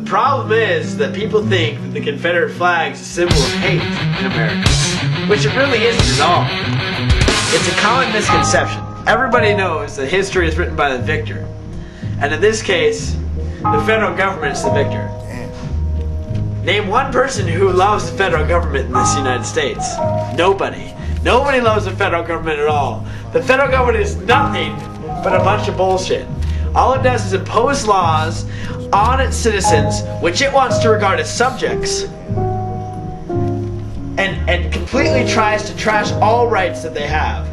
problem is that people think that the Confederate flag is a symbol of hate in America, which it really isn't at all. It's a common misconception. Everybody knows that history is written by the victor, and in this case, the federal government is the victor. Name one person who loves the federal government in this United States. Nobody. Nobody loves the federal government at all. The federal government is nothing but a bunch of bullshit. All it does is impose laws on its citizens, which it wants to regard as subjects, and completely tries to trash all rights that they have.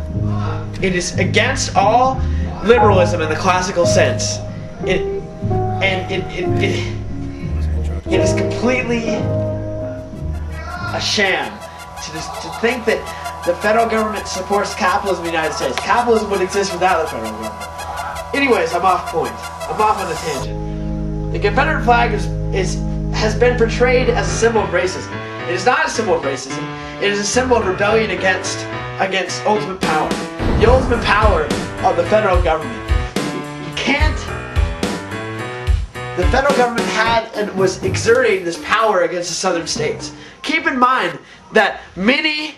It is against all liberalism in the classical sense. It is completely a sham to think that the federal government supports capitalism in the United States. Capitalism would exist without the federal government. Anyways, I'm off point. I'm off on a tangent. The Confederate flag has been portrayed as a symbol of racism. It is not a symbol of racism. It is a symbol of rebellion against ultimate power. The ultimate power of the federal government. You can't. The federal government had and was exerting this power against the southern states. Keep in mind that many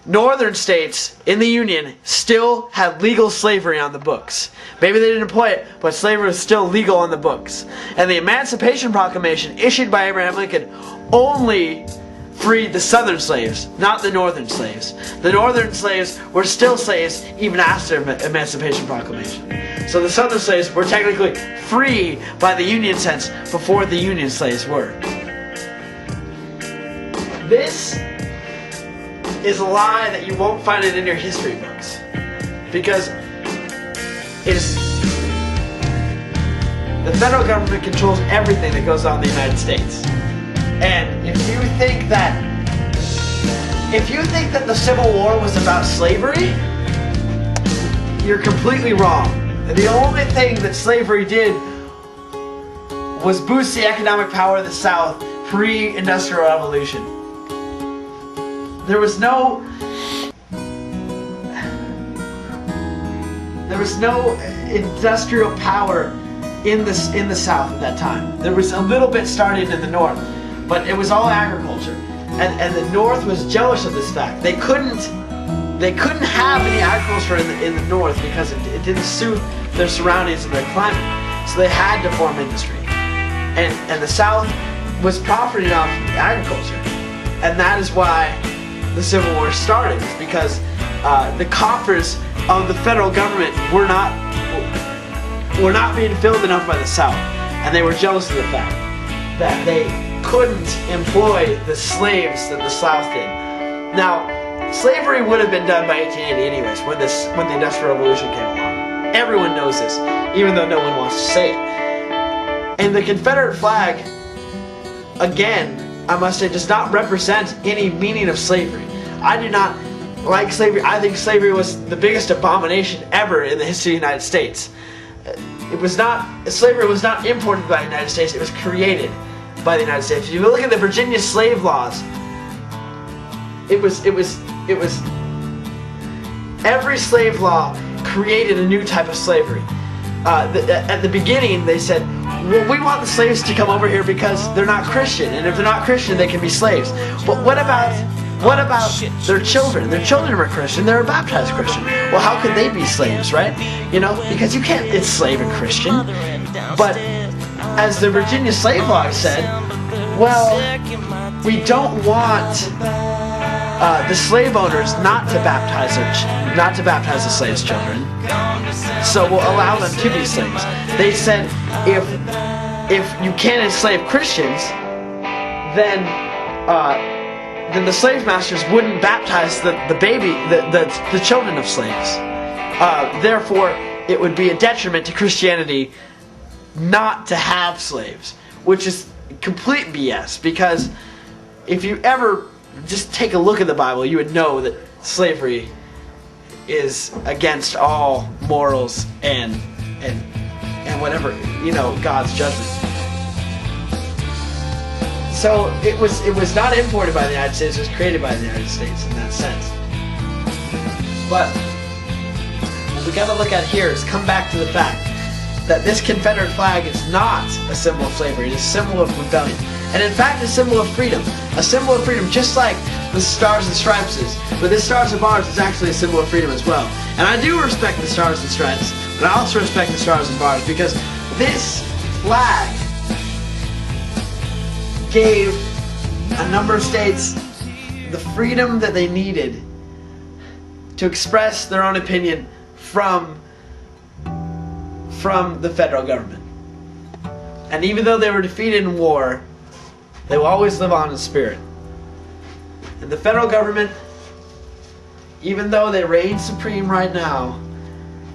northern states in the Union still had legal slavery on the books. Maybe they didn't employ it, but slavery was still legal on the books. And the Emancipation Proclamation issued by Abraham Lincoln only freed the southern slaves, not the northern slaves. The northern slaves were still slaves even after the Emancipation Proclamation. So the southern slaves were technically free by the Union sense before the Union slaves were. This is a lie that you won't find it in your history books, because the federal government controls everything that goes on in the United States. And if you think that the Civil War was about slavery, you're completely wrong. The only thing that slavery did was boost the economic power of the South pre-industrial revolution. There was no industrial power in the South at that time. There was a little bit starting in the North, but it was all agriculture, and the North was jealous of this fact. They couldn't have any agriculture in the North because it didn't suit their surroundings and their climate. So they had to form industry, and the South was profiting off agriculture, and that is why the Civil War started, because the coffers of the federal government were not being filled enough by the South, and they were jealous of the fact that they couldn't employ the slaves that the South did. Now, slavery would have been done by 1880 anyways, when the Industrial Revolution came along. Everyone knows this, even though no one wants to say it. And the Confederate flag, again, I must say, does not represent any meaning of slavery. I do not like slavery. I think slavery was the biggest abomination ever in the history of the United States. Slavery was not imported by the United States, it was created by the United States. If you look at the Virginia slave laws, it was every slave law created a new type of slavery. At the beginning, they said, well, we want the slaves to come over here because they're not Christian, and if they're not Christian, they can be slaves. But what about their children? Their children were Christian, they were baptized Christian. Well, how could they be slaves, right? You know, because you can't enslave a Christian. But as the Virginia slave law said, well, we don't want the slave owners not to baptize the slaves' children, so we'll allow them to be slaves. They said if you can't enslave Christians, then the slave masters wouldn't baptize the children of slaves. Therefore, it would be a detriment to Christianity not to have slaves, which is complete BS, because if you ever just take a look at the Bible, you would know that slavery is against all morals and whatever, you know, God's judgment. So it was not imported by the United States, it was created by the United States in that sense. But what we gotta look at here is come back to the fact that this Confederate flag is not a symbol of slavery. It is a symbol of rebellion. And in fact, a symbol of freedom. A symbol of freedom, just like the Stars and Stripes is. But this Stars and Bars is actually a symbol of freedom as well. And I do respect the Stars and Stripes, but I also respect the Stars and Bars because this flag gave a number of states the freedom that they needed to express their own opinion from the federal government. And even though they were defeated in war, they will always live on in spirit. And the federal government, even though they reign supreme right now,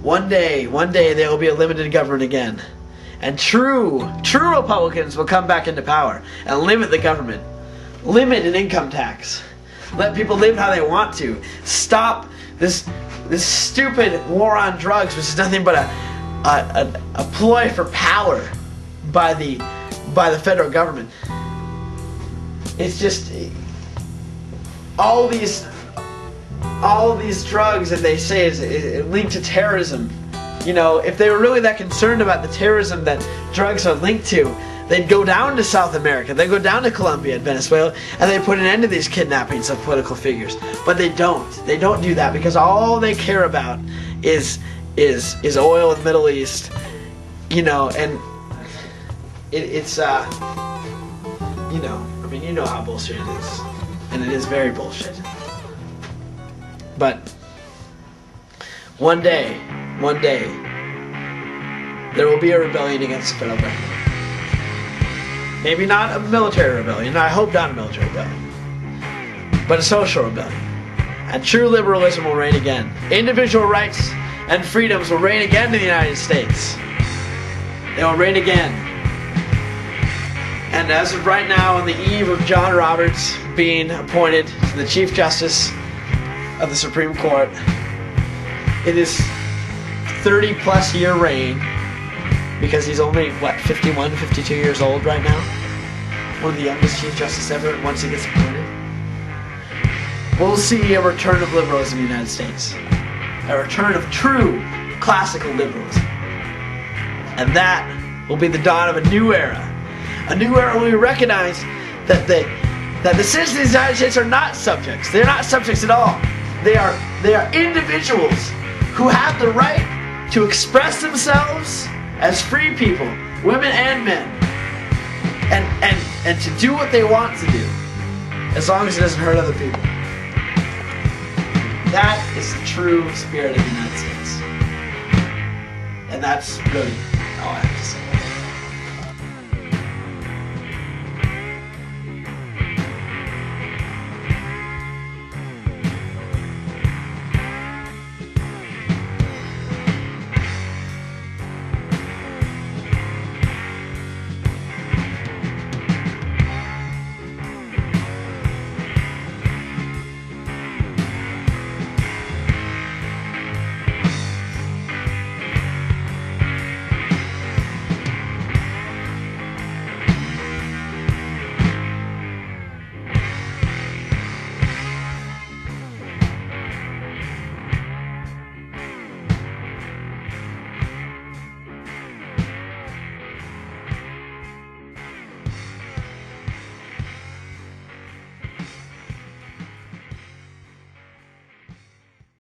one day there will be a limited government again. And true Republicans will come back into power and limit the government. Limit an income tax. Let people live how they want to. Stop this stupid war on drugs, which is nothing but a ploy for power by the federal government. It's just all these drugs that they say is linked to terrorism. You know, if they were really that concerned about the terrorism that drugs are linked to, they'd go down to South America, they'd go down to Colombia and Venezuela, and they'd put an end to these kidnappings of political figures. But they don't. They don't do that because all they care about is oil in the Middle East. You know, and it's you know, I mean, you know how bullshit it is. And it is very bullshit. But one day, there will be a rebellion against the federal government. Maybe not a military rebellion, I hope not a military rebellion, but a social rebellion. And true liberalism will reign again. Individual rights and freedoms will reign again in the United States. They will reign again. And as of right now, on the eve of John Roberts being appointed to the Chief Justice of the Supreme Court, it is 30-plus year reign, because he's only, 51, 52 years old right now? One of the youngest Chief Justice ever, once he gets appointed. We'll see a return of liberalism in the United States. A return of true classical liberalism. And that will be the dawn of a new era. A new era where we recognize that the citizens of the United States are not subjects. They're not subjects at all. They are individuals who have the right to express themselves as free people, women and men, and to do what they want to do, as long as it doesn't hurt other people. That is the true spirit of the United States. And that's really all I have to say.